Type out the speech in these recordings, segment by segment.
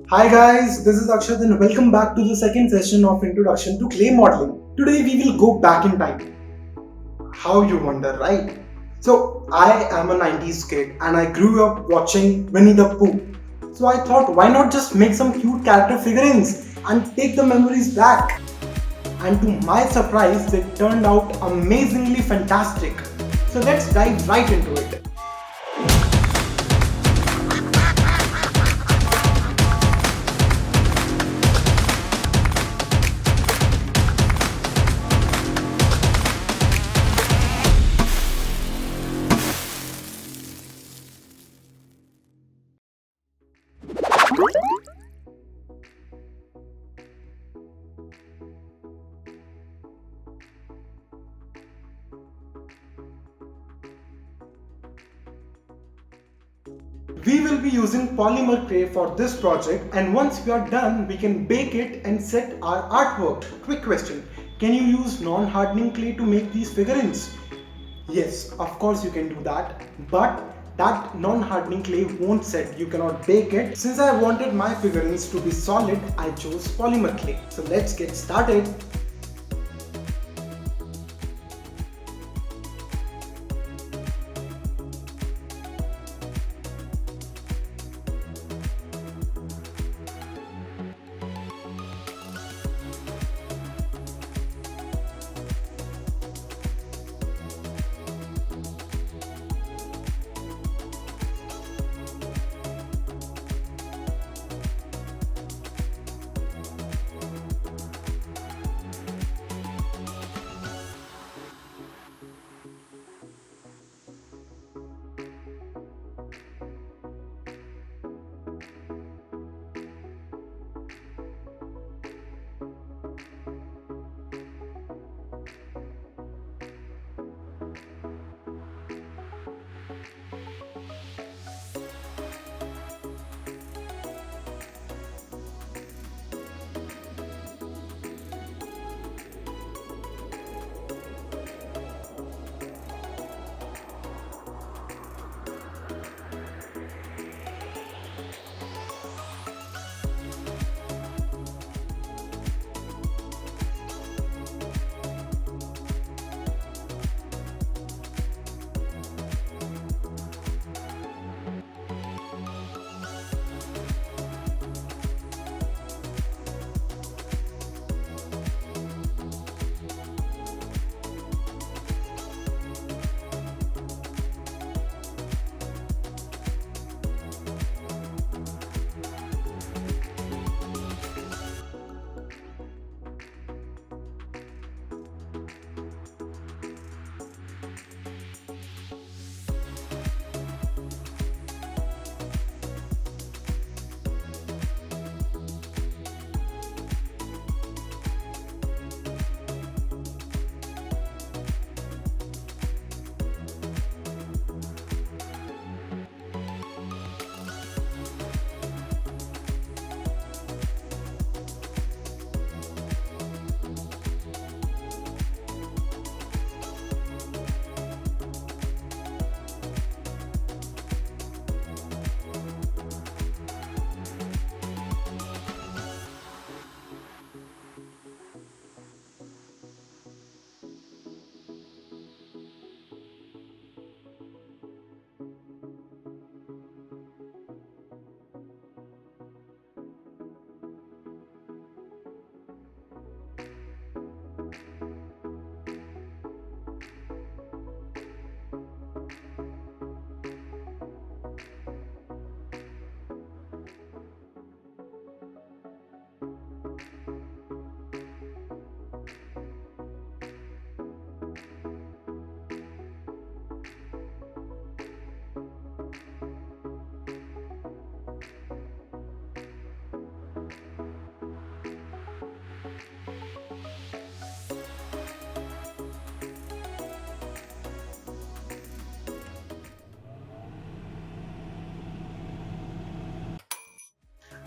Hi guys, this is Akshat and welcome back to the second session of Introduction to Clay Modeling. Today we will go back in time. How you wonder, right? So I am a 90s kid and I grew up watching Winnie the Pooh. So I thought why not just make some cute character figurines and take the memories back. And to my surprise, they turned out amazingly fantastic. So let's dive right into it. We will be using polymer clay for this project, and once we are done, we can bake it and set our artwork. Quick question, can you use non-hardening clay to make these figurines? Yes, of course you can do that, but that non-hardening clay won't set, you cannot bake it. Since I wanted my figurines to be solid, I chose polymer clay. So let's get started.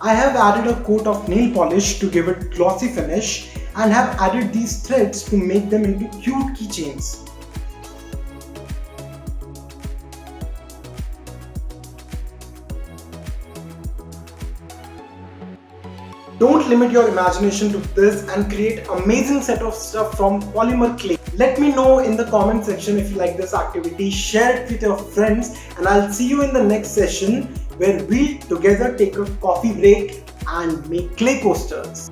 I have added a coat of nail polish to give it glossy finish and have added these threads to make them into cute keychains. Don't limit your imagination to this and create amazing set of stuff from polymer clay. Let me know in the comment section if you like this activity. Share it with your friends, and I'll see you in the next session where we'll together take a coffee break and make clay coasters.